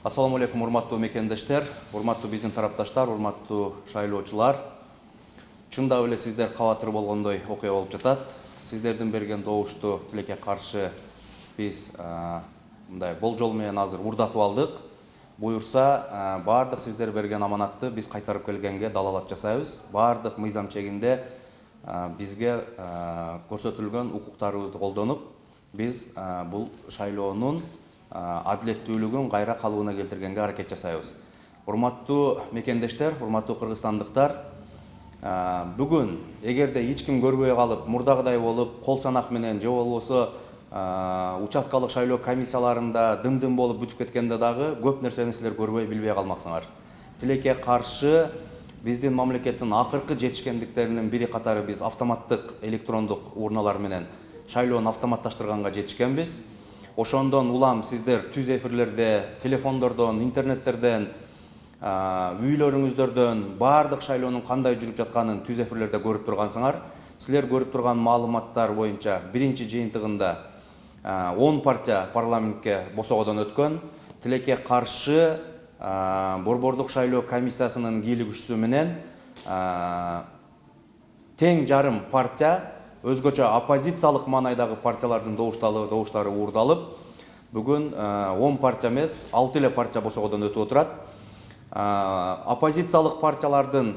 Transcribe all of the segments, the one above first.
Assalamu alaikum, урматтуу мекендештер, урматтуу биздин тарапташтар, урматтуу шайлоочулар. Чындап эле сиздер кабатыр болгондой окуя болуп жатат. Сиздердин берген добушту тилекке каршы биз мындай болжол менен азыр урдатып алдык. Буюрса, бардык сиздер берген аманатты биз кайтарып келгенге далалат жасайбыз. Бардык мыйзам чегинде бизге көрсөтүлгөн укуктарыбызды колдонуп, биз бул шайлоонун адилеттүүлүгүн кайра калыбына келтиргенге аракет жасайбыз. Урматтуу мекендештер, урматтуу кыргызстандыктар, бүгүн эгерде эч ким көрбөй калып, мурдагыдай болуп, кол санак менен же болбосо участкалык шайлоо комиссияларында дым-дым болуп бүтүп кеткенде дагы көп нерсени силер көрбөй билбей калмаксыңар. Тилекке каршы биздин мамлекеттин акыркы жетишкендиктеринин бири катары биз автоматтык электрондук урналар менен шайлоону автоматташтырганга жетишкенбиз. Ошондон улам сиздер түз эфирлерде, телефондордон, интернеттерден, үйлөрүңүздөрдөн бардык шайлоонун кандай жүрүп жатканын түз эфирлерде көрүп тургансыңар. Силер көрүп турган маалыматтар боюнча биринчи жыйынтыгында 10 партия парламентке босогодон өткөн. Тилекке каршы борбордук шайлоо комиссиясынын кийлигүүчүсү менен тең жарым партия, өзгөчө оппозициялык маанайдагы партиялардын добуштары уурдалып, бүгүн 10 партия эмес, 6 эле партия босогодон өтүп отурат. Оппозициялык партиялардын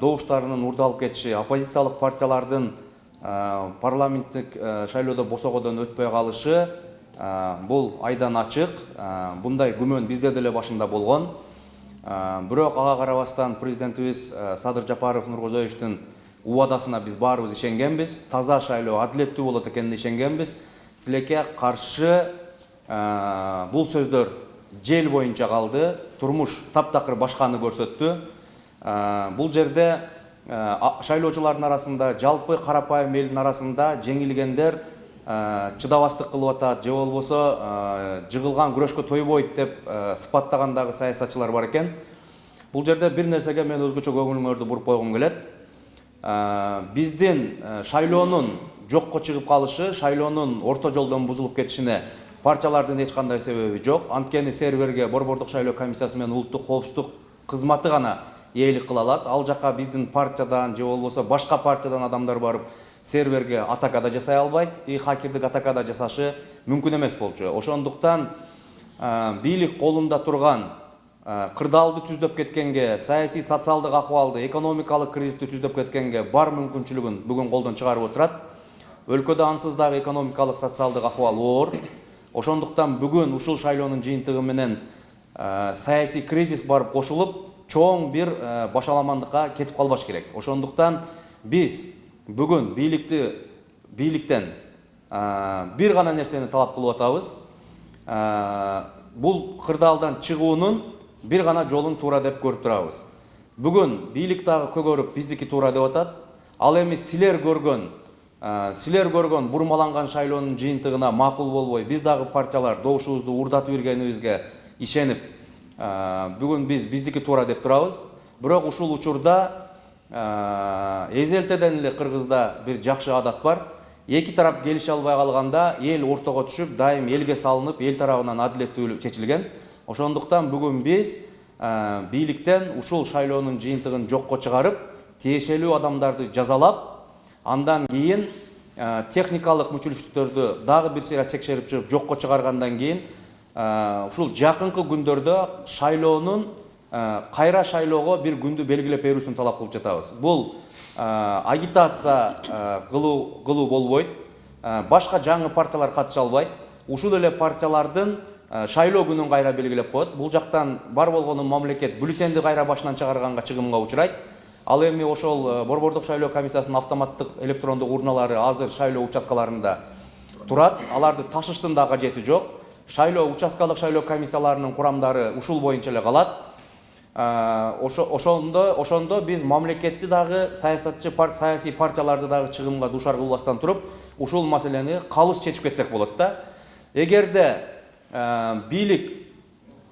добуштарынын уурдалып кетиши, оппозициялык партиялардын парламенттик шайлоодо босогодон өтпөй калышы бул айдан ачык. Бундай күмөн бизде деле башында болгон. Бирок ага карабастан президентибиз Садыр Жапаров Нуркожоевичтин убадасына биз баарыбыз ишенгенбиз. Таза шайлоо, адилеттүү болот экенине ишенгенбиз. Тилекке каршы бул сөздөр жел боюнча калды. Турмуш таптакыр башканы көрсөттү. Бул жерде шайлоочулардын арасында, жалпы карапайым элдин арасында жеңилгендер чыдабастык кылып атат, же болбосо жыгылган күрөшкө тойбойт деп сыпаттагандагы саясатчылар бар экен. Бул жерде бир нерсеге мен өзгөчө көңүлүңөрдү буруп койгум келет. Биздин шайлоонун жокко чыгып калышы, шайлоонун орто жолдон бузулуп кетишине партиялардын эч кандай себеби жок. Анткени серверге борбордук шайлоо комиссиясы менен улуттук коопсуздук кызматы гана ээлик кыла алат. Ал жака биздин партиядан же болбосо башка партиядан адамдар барып серверге атакада жасай албайт. Хакердик атакада жасашы мүмкүн эмес болчу. Ошондуктан бийлик колунда турган кырдаалды түздөп кеткенге, саясий социалдык акыбалды, экономикалык кризисти түздөп кеткенге бар мүмкүнчүлүгүн бүгүн колдон чыгарып отурат. Өлкөдө ансыз дагы экономикалык социалдык акыбал оор. Ошондуктан бүгүн ушул шайлоонун жыйынтыгы менен саясий кризис барып кошулуп, чоң бир башаламандыкка кетип калбаш керек. Ошондуктан биз бүгүн бийликтен бир гана нерсени талап кылып атабыз. Бул кырдаалдан чыгуунун бир гана жолун туура деп көрүп турабыз. Бүгүн бийлик дагы көгөрүп биздики туура деп атат. Ал эми силер көргөн бурмаланган шайлоонун жыйынтыгына макул болбой, биз дагы партиялар добушубузду уурдатып бергенибизге ишенип, бүгүн биздики туура деп турабыз. Бирок ушул учурда эзелтеден эле Кыргызда бир жакшы адат бар. Эки тарап келише албай калганда эл ортого түшүп, дайым элге салынып, эл тарабынан адилеттүүлүк чечилген. Ошондуктан бүгүн биз бийликтен ушул шайлоонун жыйынтыгын жокко чыгарып, тиешелүү адамдарды жазалап, андан кийин техникалык мүчүлүштүктөрдү дагы бир сыйра текшерип чыгып жокко чыгаргандан кийин ушул жакынкы күндөрдө шайлоонун кайра шайлоого бир күндү белгилеп берүүсүн талап кылып жатабыз. Бул агитация кылуу болбойт. Башка жаңы партиялар катыша албайт. Ушул эле партиялардын шайлоо күнүн кайра белгилеп коет. Бул жактан бар болгону мамлекет бюллетенди кайра башынан чыгарганга чыгымга учурайт. Ал эми ошол борбордук шайлоо комиссиясынын автоматтык электрондук урналары азыр шайлоо участкаларында турат. Аларды ташыштын да кажети жок. Участкалык шайлоо комиссияларынын курамдары ушул боюнча эле калат. Ошондо биз мамлекетти дагы саясий партияларды дагы чыгымга дуушар кылбастан туруп, ушул маселени калыс чечип кетсек болот да. Эгерде бийлик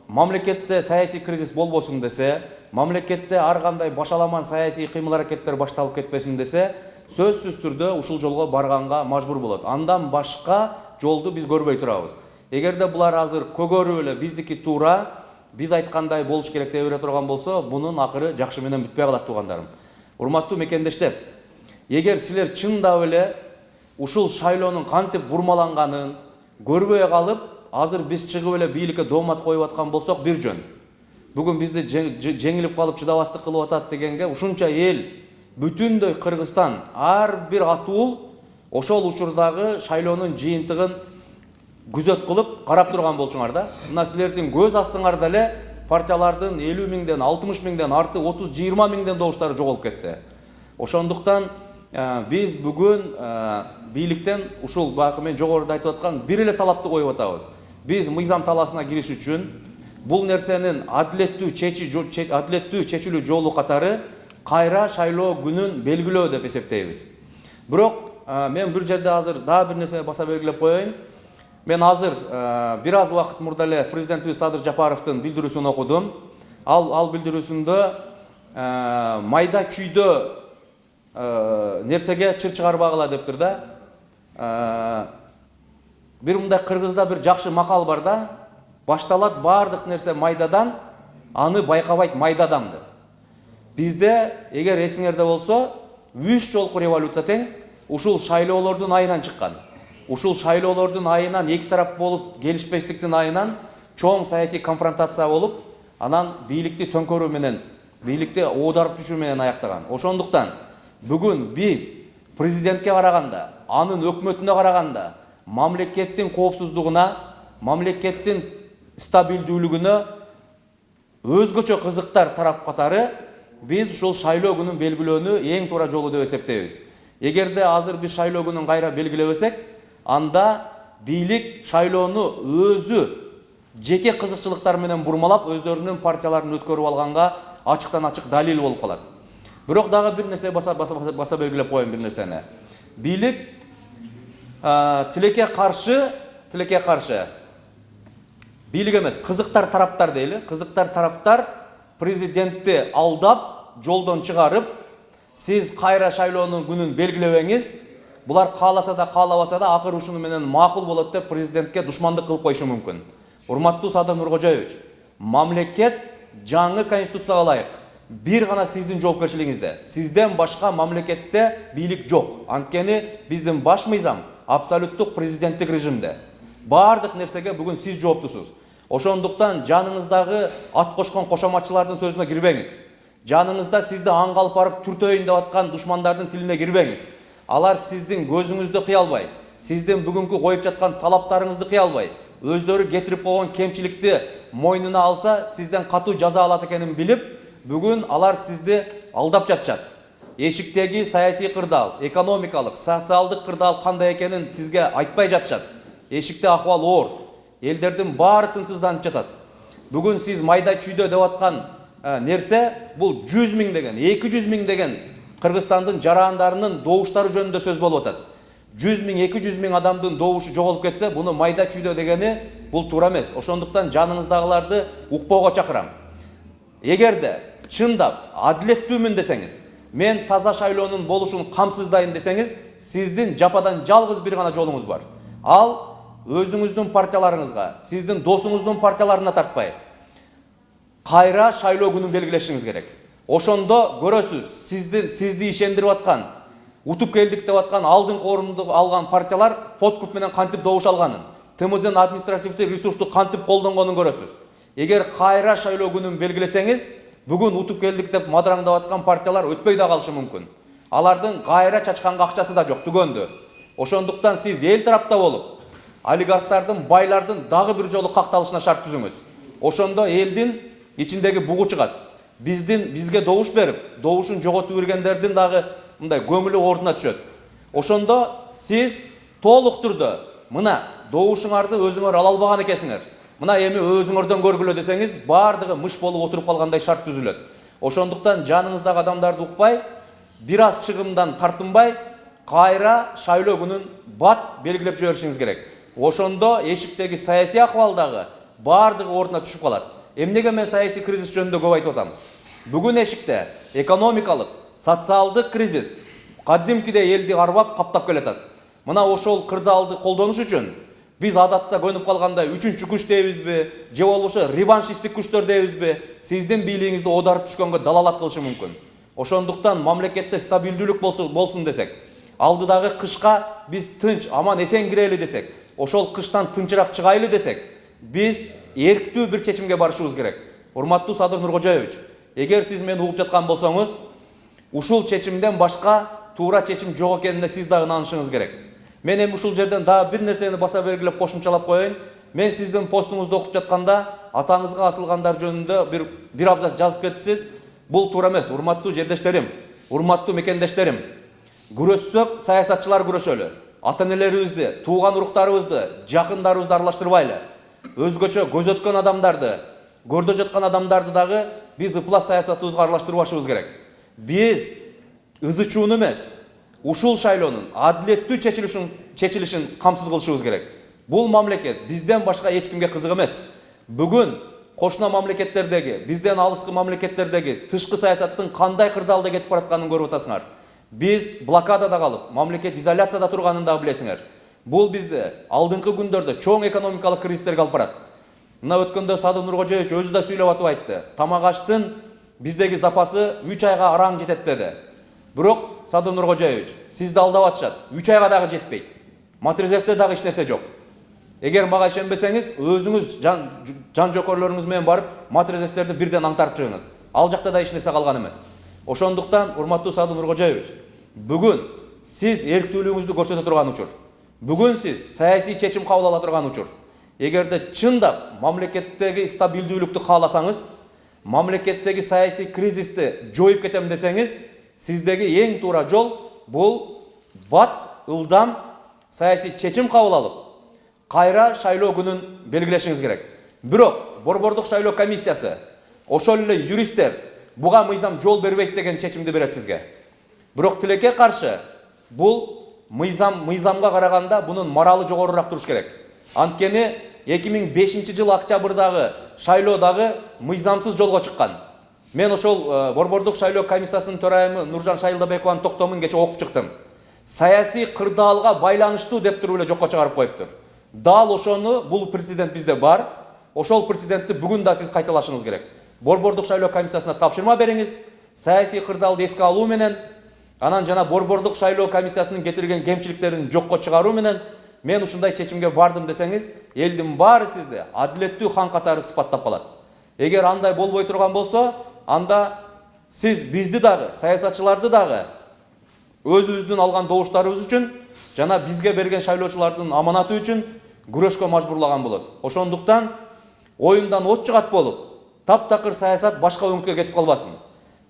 мамлекетте саясий кризис болбосун десе, мамлекетте ар кандай башаламан саясий кыймыл аракеттер башталып кетпесин десе, сөзсүз түрдө ушул жолго барганга мажбур болот. Андан башка жолду биз көрбөй турабыз. Эгерде булар азыр көгөрүп эле биздики туура, биз айткандай болуш керек деп бере турган болсо, бунун акыры жакшы менен бүтпөй калат туугандарым. Урматтуу мекендештер, эгер силер чындап эле ушул шайлоонун кантип бурмаланганын көрбөй калып, азыр биз чыгып эле бийликке доомат коюп аткан болсок бир жөн. Бүгүн бизди жеңилип калып чыдабастык кылып атат дегенге ушунча эл, бүтүндөй Кыргызстан, ар бир атуул ошол учурдагы шайлоонун жыйынтыгын күзөт кылып карап турган болчуңар да. Мына силердин көз астыңарда эле партиялардын 50 миңден, 60 миңден арты 30-20 миңден добуштары жоголуп кетти. Ошондуктан биз бүгүн бийликтен ушул баягы мен жогоруда айтып аткан бир эле талапты коюп атабыз. Биз мыйзам талаасына кириш үчүн бул нерсенин адилеттүү чечилүү жолу катары кайра шайлоо күнүн белгилөө деп эсептейбиз. Бирок мен бир жерде азыр дагы бир нерсе баса белгилеп коеюн. Мен азыр бир аз убакыт мурда эле президентибиз Садыр Жапаровдун билдирүүсүн окудум. Ал билдирүүсүндө майда чүйдө нерсеге чыр чыгарбагыла дептир да. Бир мындай Кыргызда бир жакшы макал бар да. Башталат бардык нерсе майдадан, аны байкабайт майдадам деп. Бизде эгер эсиңерде болсо, 3 жолку революция тең ушул шайлоолордун айынан чыккан. Ушул шайлоолордун айынан эки тарап болуп, келишпестиктин айынан чоң саясий конфронтация болуп, анан бийликти төңкөрүү менен, бийликти оодарып түшүү менен аяктаган. Ошондуктан бүгүн биз президентке караганда, анын өкмөтүнө караганда, мамлекеттин коопсуздугуна, мамлекеттин стабилдүүлүгүнө өзгөчө кызыктар тарап катары биз ушул шайлоо күнүн белгилөөнү эң туура жолу деп эсептейбиз. Эгерде азыр биз шайлоо күнүн кайра белгилебесек, анда бийлик шайлоону өзү жеке кызыкчылыктар менен бурмалап, өздөрүнүн партияларын өткөрүп алганга ачыктан ачык далил болуп калат. Бирок дагы бир нерсе баса белгилеп коеюн бир нерсени. Бийлик тилекке каршы бийлик эмес, кызыктар тараптар дейли. Кызыктар тараптар президентти алдап, жолдон чыгарып, сиз кайра шайлоонун күнүн белгилебеңиз, булар кааласа да каалабаса да акыры ушуну менен макул болот деп президентке душмандык кылып коюшу мүмкүн. Урматтуу Садыр Нуркожоевич, мамлекет жаңы конституцияга ылайык бир гана сиздин жоопкерчилигиңизде. Сизден башка мамлекетте бийлик жок. Анткени биздин баш мыйзам абсолюттук президенттик режимде. Бардык нерсеге бүгүн сиз жооптусуз. Ошондуктан жаныңыздагы ат кошкон кошоматчылардын сөзүнө кирбеңиз. Жаныңызда сизди аң калып барып түртөйүн деп аткан душмандардын тилине кирбеңиз. Алар сиздин көзүңүздү кыялбай, сиздин бүгүнкү коюп жаткан талаптарыңызды кыялбай, өздөрү кетирип койгон кемчиликти мойнуна алса, сизден катуу жаза алат экенин билип, бүгүн алар сизди алдап жатышат. Эшиктеги саясий кырдаал, экономикалык, социалдык кырдаал кандай экенин сизге айтпай жатышат. Эшикте акыбал оор. Элдердин баары тынчсызданып жатат. Бүгүн сиз майда чүйдө деп аткан нерсе бул 100 миң деген, 200 миң деген Кыргызстандын жарандарынын добуштары жөнүндө сөз болуп атат. 100 миң, 200 миң адамдын добушу жоголуп кетсе, буну майда чүйдө дегени бул туура эмес. Ошондуктан жаныңыздагыларды укпоого чакырам. Эгерде чындап адилеттүүмүн десеңиз, мен таза шайлоонун болушун камсыздайын десеңиз, сиздин жападан жалгыз бир гана жолуңуз бар. Ал өзүңүздүн партияларыңызга, сиздин досуңуздун партияларына тартпай, кайра шайлоо күнүн белгилешиңиз керек. Ошондо көрөсүз, сизди ишендирип аткан, утуп келдик деп аткан алдыңкы орунду алган партиялар подкуп менен кантип добуш алганын, ТМЗнын административдик ресурсту кантип колдонгонун көрөсүз. Эгер кайра шайлоо күнүн белгилесеңиз, бүгүн утуп келдик деп мадараңдап аткан партиялар өтпөй да калышы мүмкүн. Алардын кайра чачканга акчасы да жок, түгөндү. Ошондуктан сиз эл тарапта болуп, олигархтардын, байлардын дагы бир жолу какталышына шарт түзүңүз. Ошондо элдин ичиндеги бугу чыгат. Бизге добуш берип, добушун жоготуп жүргөндөрдүн дагы мындай көңүлү ордуна түшөт. Ошондо сиз толук түрдө мына добушуңарды өзүңөр ала албаган экенсиңер. Мына эми өзүңөрдөн көргүлө десеңиз, бардыгы мыш болуп отуруп калгандай шарт түзүлөт. Ошондуктан жаныңыздагы адамдарды укпай, бир аз чыгымдан тартынбай, кайра шайлоо күнүн бат белгилеп жиберишиңиз керек. Ошондо эшиктеги саясий акыбалдагы бардыгы ордуна түшүп калат. Эмнеге мен саясий кризис жөнүндө көп айтып атам? Бүгүн эшикте экономикалык, социалдык кризис кадимкидей элди арбап каптап келатат. Мына ошол кырдаалды колдонуш үчүн Биз адатта көнүп калгандай үчүнчү күч дейбизби, же болбосо реваншисттик күчтөр дейбизби, сиздин бийлигиңизди оодарып түшкөнгө далалат кылышы мүмкүн. Ошондуктан мамлекетте стабилдүүлүк болсун десек, алдыдагы кышка биз тынч, аман эсен кирели десек, ошол кыштан тынчыраак чыгайлы десек, биз эрктүү бир чечимге барышыбыз керек. Урматтуу Садыр Нуркожоевич, эгер сиз мени угуп жаткан болсоңуз, ушул чечимден башка туура чечим жок экенине сиз дагы ынанышыңыз керек. Мен эми ушул жерден дагы бир нерсени баса белгилеп кошумчалап коеюн. Мен сиздин постуңузду окуп жатканда атаңызга асылгандар жөнүндө бир абзац жазып кетипсиз. Бул туура эмес, урматтуу жердештерим, урматтуу мекендештерим. Күрөшсөк, саясатчылар күрөшөлү. Ата-энелерибизди, тууган уруктарыбызды, жакындарыбызды аралаштырбайлы. Өзгөчө көз өткөн адамдарды, көрдө жаткан адамдарды дагы биз ыплас саясатыбызга аралаштырбашыбыз керек. Биз ызы чууну эмес, ушул шайлоонун адилеттүү чечилишин камсыз кылышыбыз керек. Бул мамлекет бизден башка эч кимге кызык эмес. Бүгүн кошуна мамлекеттердеги, бизден алыскы мамлекеттердеги тышкы саясаттын кандай кырдаалда кетип баратканын көрүп атасыңар. Биз блокадада калып, мамлекет изоляцияда турганын да билесиңер. Бул бизди алдыңкы күндөрдө чоң экономикалык кризистерге алып барат. Мына өткөндө Садыр Нуркожоевич өзү да сүйлөп атып айтты. Тамак аштын биздеги запасы 3 айга араң жетет деди. Бирок Садыр Нуркожоевич, сизди алдап атышат. 3 айга дагы жетпейт. Матрезевде дагы эч нерсе жок. Эгер мага ишенбесеңиз, өзүңүз жан жокорлоруңуз менен барып, матрезевтерди бирден аңтарып чыгыңыз. Ал жакта да эч нерсе калган эмес. Ошондуктан, урматтуу Садыр Нуркожоевич, бүгүн сиз эрктүүлүгүңүздү көрсөтө турган учур. Бүгүн сиз саясий чечим кабыл ала турган учур. Эгерде чындап мамлекеттеги стабилдүүлүктү кааласаңыз, мамлекеттеги саясий кризисти жоюп кетем десеңиз, сиздеги эң туура жол бул бат, ылдам саясий чечим кабыл алып, кайра шайлоо күнүн белгилешиңиз керек. Бирок Борбордук шайлоо комиссиясы, ошол эле юристтер буга мыйзам жол бербейт деген чечимди берет сизге. Бирок тилекке каршы бул мыйзамга караганда бунун моралы жогорураак туруш керек. Анткени 2005-жыл октябрдагы шайлоо дагы мыйзамсыз жолго чыккан. Мен ошол Борбордук шайлоо комиссиясынын төрайымы Нуржан Шайылдабекованын токтомун кече окуп чыктым. Саясий кырдаалга байланыштуу деп туруп эле жокко чыгарып коюптур. Дал ошону бул президент бизде бар. Ошол президентти бүгүн да сиз кайталашыңыз керек. Борбордук шайлоо комиссиясына тапшырма бериңиз. Саясий кырдаалды эске алуу менен, анан жана Борбордук шайлоо комиссиясынын кетирген кемчиликтерин жокко чыгаруу менен мен ушундай чечимге бардым десеңиз, элдин баары сизди адилеттүү хан катары сыпаттап калат. Эгер андай болбой турган болсо, анда сиз бизди дагы, саясатчыларды дагы өзүбүздүн алган добуштарыбыз үчүн жана бизге берген шайлоочулардын аманаты үчүн күрөшкө мажбурлаган болосуз. Ошондуктан оюңдан от чыгат болуп, таптакыр саясат башка өңүткө кетип калбасын.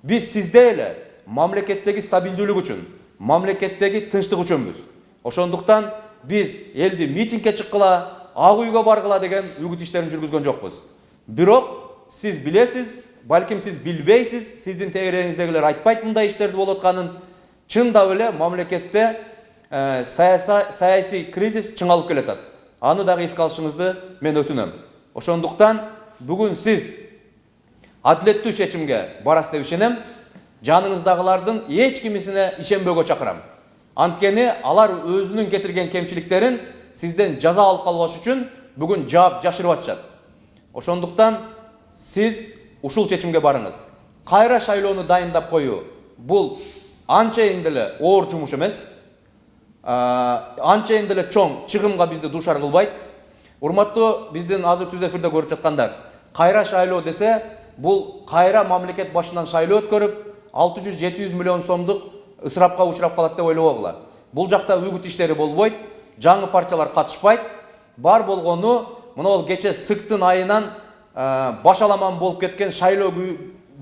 Биз сизде эле мамлекеттеги стабилдүүлүк үчүн, мамлекеттеги тынчтык үчүнбүз. Ошондуктан биз элди митингге чыккыла, ак үйгө баргыла деген үгүт иштерин жүргүзгөн жокпуз. Бирок сиз билесиз, балким сиз билбейсиз, сиздин тегерегиңиздегилер айтпайт мындай иштерди болуп атканын. Чындап эле мамлекетте саясий кризис чыңалып келатат. Аны дагы эске алышыңызды мен өтүнөм. Ошондуктан бүгүн сиз адилеттүү чечимге барасыз деп ишенем. Жаныңыздагылардын эч кимисине ишенбөөгө чакырам. Анткени алар өзүнүн кетирген кемчиликтерин сизден жаза алып калбаш үчүн бүгүн жаап жашырып атышат. Ошондуктан сиз ушул чечимге барыңыз. Кайра шайлоону дайындап коюу бул анчайын деле оор жумуш эмес. Анчайын деле чоң чыгымга бизди дуушар кылбайт. Урматтуу биздин азыр түз эфирде көрүп жаткандар, кайра шайлоо десе, бул кайра мамлекет башынан шайлоо өткөрүп, 600-700 миллион сомдук ысырапка учурап калат деп ойлобогула. Бул жакта үгүт иштери болбойт, жаңы партиялар катышпайт. Бар болгону мына кече сыктын айынан башаламан болуп кеткен шайлоо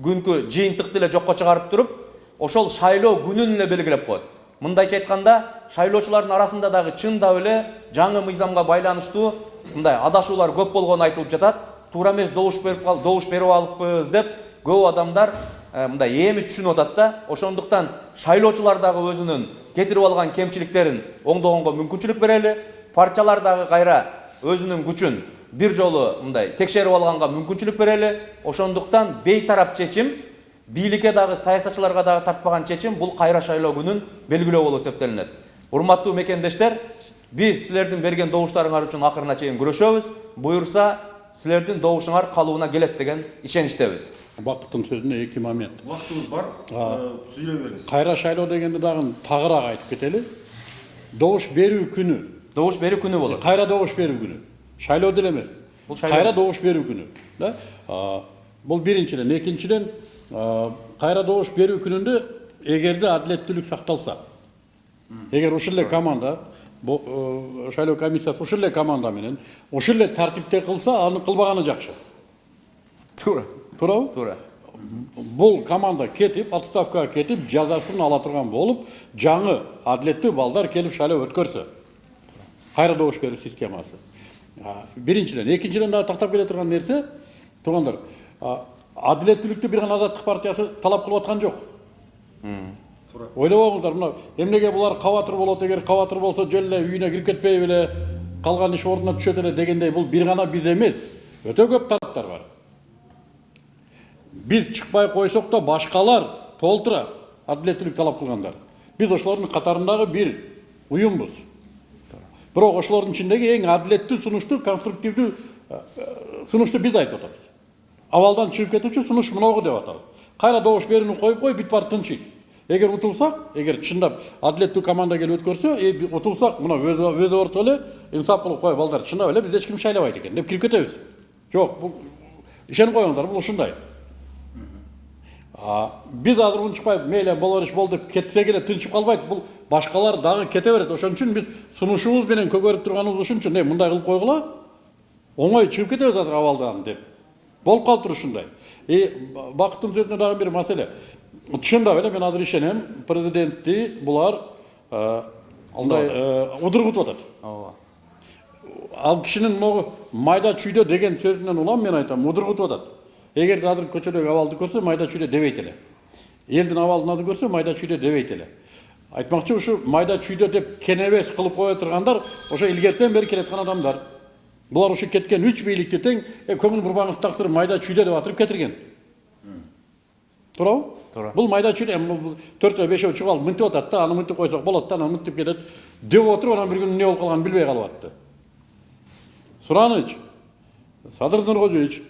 күнкү жыйынтыкты эле жокко чыгарып туруп, ошол шайлоо күнүн эле белгилеп коет. Мындайча айтканда, шайлоочулардын арасында дагы чындап эле жаңы мыйзамга байланыштуу мындай адашуулар көп болгону айтылып жатат. Туура эмес добуш берип алыппыз деп көп адамдар мындай эми түшүнүп атат да. Ошондуктан шайлоочулар дагы өзүнүн кетирип алган кемчиликтерин оңдогонго мүмкүнчүлүк берели. Партиялар дагы кайра өзүнүн күчүн бир жолу мындай текшерип алганга мүмкүнчүлүк берели. Ошондуктан бейтарап чечим, бийликке дагы саясатчыларга дагы тартпаган чечим бул кайра шайлоо күнүн белгилөө болуп эсептелинет. Урматтуу мекендештер, Биз силердин берген добуштарыңар үчүн акырына чейин күрөшөбүз. Буюрса, силердин добушуңар калыбына келет деген ишеничтебиз. Бактыктын сөзүнө 2 момент. Вактыбыз бар. Сүйлөй бериңиз. Кайра шайлоо дегенде дагы тагыраак айтып кетели. Добуш берүү күнү. Добуш берүү күнү болот. Кайра добуш берүү күнү. Шайлоо деле эмес. Бул шайлоо. Кайра добуш берүү күнү. Да? Бул биринчиден, экинчиден кайра добуш берүү күнүндө эгерде адилеттүүлүк сакталса. Эгер ушул эле команда, шайлоо комиссиясы ушул эле команда менен ушул эле тартипте кылса, аны кылбаганы жакшы. Туура. Туурабы? Туура. Бул команда кетип, отставкага кетип, жазасын ала турган болуп, жаңы адилеттүү балдар келип шайлоо өткөрсө. Кайра добуш берүү системасы. Биринчиден, экинчиден дагы тактап келе турган нерсе, туугандар, адилеттүүлүктү бир гана Азаттык партиясы талап кылып аткан жок. Ойлобоңуздар, мына эмнеге булар кабатыр болот, эгер кабатыр болсо жөн эле үйүнө кирип кетпей беле, калган иш ордуна түшөт эле дегендей, бул бир гана биз эмес. Өтө көп тараптар бар. Biz çıkmay koysak da başkalar толтура адилеттүүлүк талап кылгандар. Biz ошолордун катарындагы bir уюмбуз. Бирок ошолордун ичиндеги эң адилеттүү, сунуштуу, конструктивдүү сунушту биз айтып атабыз. Абалдан чыгып кетүүчү сунуш мынагы деп атабыз. Кайра добуш берүүнү коюп бүт бар тынчыйт. Эгер утулсак, эгер чындап адилеттүү команда келип өткөрсө, утулсак, мына өзү орто эле инсап кылып кой балдар, чындап эле биз эч ким шайлабайт экен деп кирип кетебиз. Жок, бул ишенип коюңуздар, бул ушундай. Biz азыр унчукпай мейли болор иш болду деп кетсек эле тынчып калбайт. Бул башкалар дагы кете берет. Ошон үчүн биз сунушубуз менен көгөрүп турганыбыз ушун үчүн, мындай кылып койгула. Оңой чыгып кетебиз азыр абалдан деп. Болуп калыптыр ушундай. Бакыттын сөзүнө дагы бир маселе. Чындап эле мен азыр ишенем, президентти булар удургутуп атат. Ооба. Ал кишинин могу майда чүйдө деген сөзүнөн улам мен айтам, удургутуп атат. Эгер азыр көчөдөгү абалды көрсө, майда чүйдө дебейт эле. Элдин абалын азыр көрсө, майда чүйдө дебейт эле. Айтмакчы, ушу майда чүйдө деп кенебес кылып кое тургандар, ошо илгертен бери келаткан адамдар. Булар ушу кеткен 3 бийликти тең көңүл бурбаңыз таксыр майда чүйдө деп атырып кетирген. Туурабы? Туура. Бул майда чүйдө 4-5 чыгып алып мынтип атат да, аны мынтип койсок болот да, аны мынтип кетет деп отуруп, анан бир күнү эмне болуп калганын билбей калып атты. Сураныч, Садыр Нуркожоевич,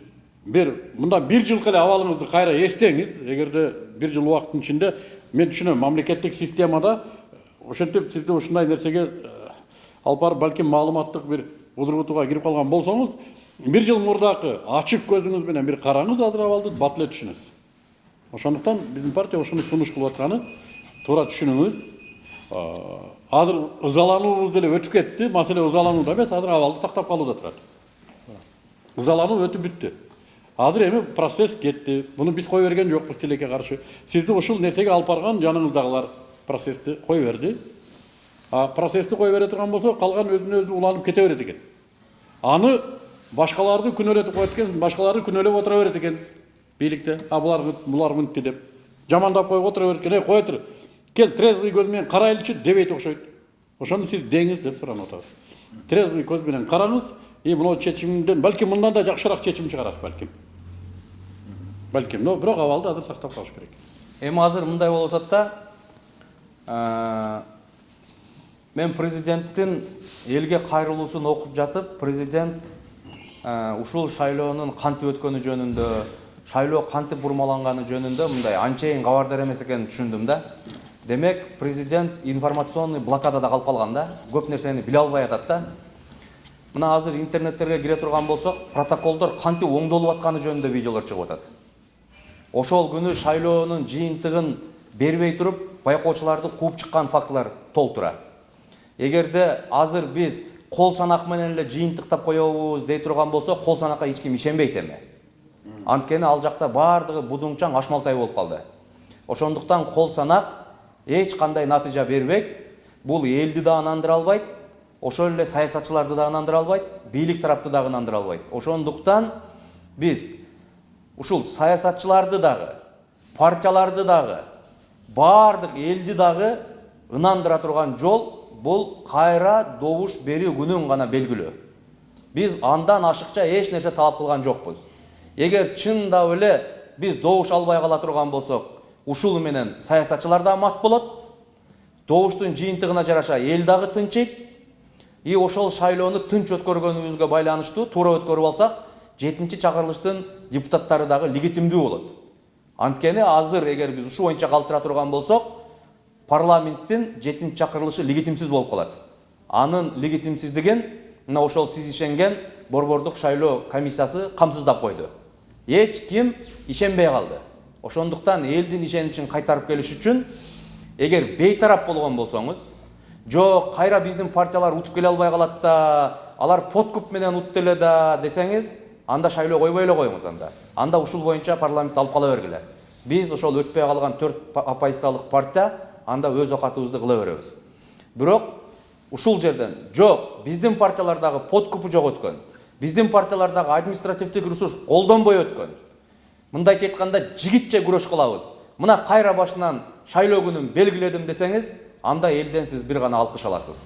мындан 1 жыл эле абалыңызды кайра эстеңиз, эгерде 1 жыл убакыттын ичинде мен түшүнөм, мамлекеттик системада ошентип сизди ушундай нерсеге алып барып балким маалыматтык бир удургутууга кирип калган болсоңуз, 1 жыл мурдакы ачык көзүңүз менен бир караңыз, азыр абалды бат эле түшүнөсүз. Ошондуктан биздин партия ошону сунуш кылып атканы туура түшүнүңүз. Азыр ызалануубуз деле өтүп кетти, маселе ызаланууда эмес, азыр абалды сактап калууда турат. Ызалануу өтүп бүттү. Азыр эми процесс кетти. Буну биз кой берген жокпуз тилекке каршы. Сизди ушул нерсеге алып барган жаныңыздагылар процессти кой берди. Процессти кой бере турган болсо, калган өзүнө өзү уланып кете берет экен. Аны башкаларды күнөөлөтүп коет экен, башкаларды күнөөлөп отура берет экен бийликте. Булар мынтти деп. Жамандап коюп отура берет экен. Кой тур. Кел трезвый көз менен карайлычы дебейт окшойт. Ошону сиз деңиз деп суранып атабыз. Трезвый көз менен караңыз. Мына чечимден балким мындан да жакшыраак чечим чыгарасыз балким. Балким, но бирок абалды азыр сактап калыш керек. Эми азыр мындай болуп атат да, мен президенттин элге кайрылуусун окуп жатып, президент ушул шайлоонун кантип өткөнү жөнүндө, шайлоо кантип бурмаланганы жөнүндө мындай анчейин кабардар эмес экенин түшүндүм да. Демек, президент информационный блокадада калып калган да, көп нерсени биле албай атат да. Мына азыр интернеттерге кире турган болсок, протоколдор кантип оңдолуп атканы жөнүндө видеолор чыгып атат. Ошол күнү шайлоонун жыйынтыгын бербей туруп, байкоочуларды кууп чыккан фактылар толтура. Эгерде азыр биз кол санак менен эле жыйынтыктап коебуз дей турган болсо, кол санакка эч ким ишенбейт эми. Анткени ал жакта баардыгы будуңчаң ашмалтай болуп калды. Ошондуктан кол санак эч кандай натыйжа бербейт. Бул элди да ынандыра албайт. Ошол эле саясатчыларды да ынандыра албайт, бийлик тарапты да ынандыра албайт. Ошондуктан биз ушул саясатчыларды дагы, партияларды дагы, баардык элди дагы ынандыра турган жол бул кайра добуш берүү күнүн гана белгилөө. Биз андан ашыкча эч нерсе талап кылган жокпуз. Эгер чындап эле биз добуш албай кала турган болсок, ушул менен саясатчылар да мат болот. Добуштун жыйынтыгына жараша эл дагы тынчыйт. Ошол шайлоону тынч өткөргөнүбүзгө байланыштуу туура өткөрүп алсак, 7-чи чакырылыштын депутаттары дагы легитимдүү болот. Анткени азыр эгер биз ушу боюнча калтыра турган болсок, парламенттин 7-чи чакырылышы легитимсиз болуп калат. Анын легитимсиздигин мына ошол сиз ишенген борбордук шайлоо комиссиясы камсыздап койду. Эч ким ишенбей калды. Ошондуктан элдин ишеничин кайтарып келиш үчүн эгер бейтарап болгон болсоңуз, жок, кайра биздин партиялар утуп келе албай калат да, алар подкуп менен утты эле да десеңиз, анда шайлоо койбой эле коюңуз анда. Анда ушул боюнча парламент алып кала бергиле. Биз ошол өтпөй калган 4 оппозициялык партия анда өз окатыбызды кыла беребиз. Бирок ушул жерден жок, биздин партиялардагы подкупу жок өткөн. Биздин партиялардагы административдик ресурс колдонбой өткөн. Мындайча айтканда жигитче күрөш кылабыз. Мына кайра башынан шайлоо күнүн белгиледим десеңиз, анда элден сиз бир гана алкыш аласыз.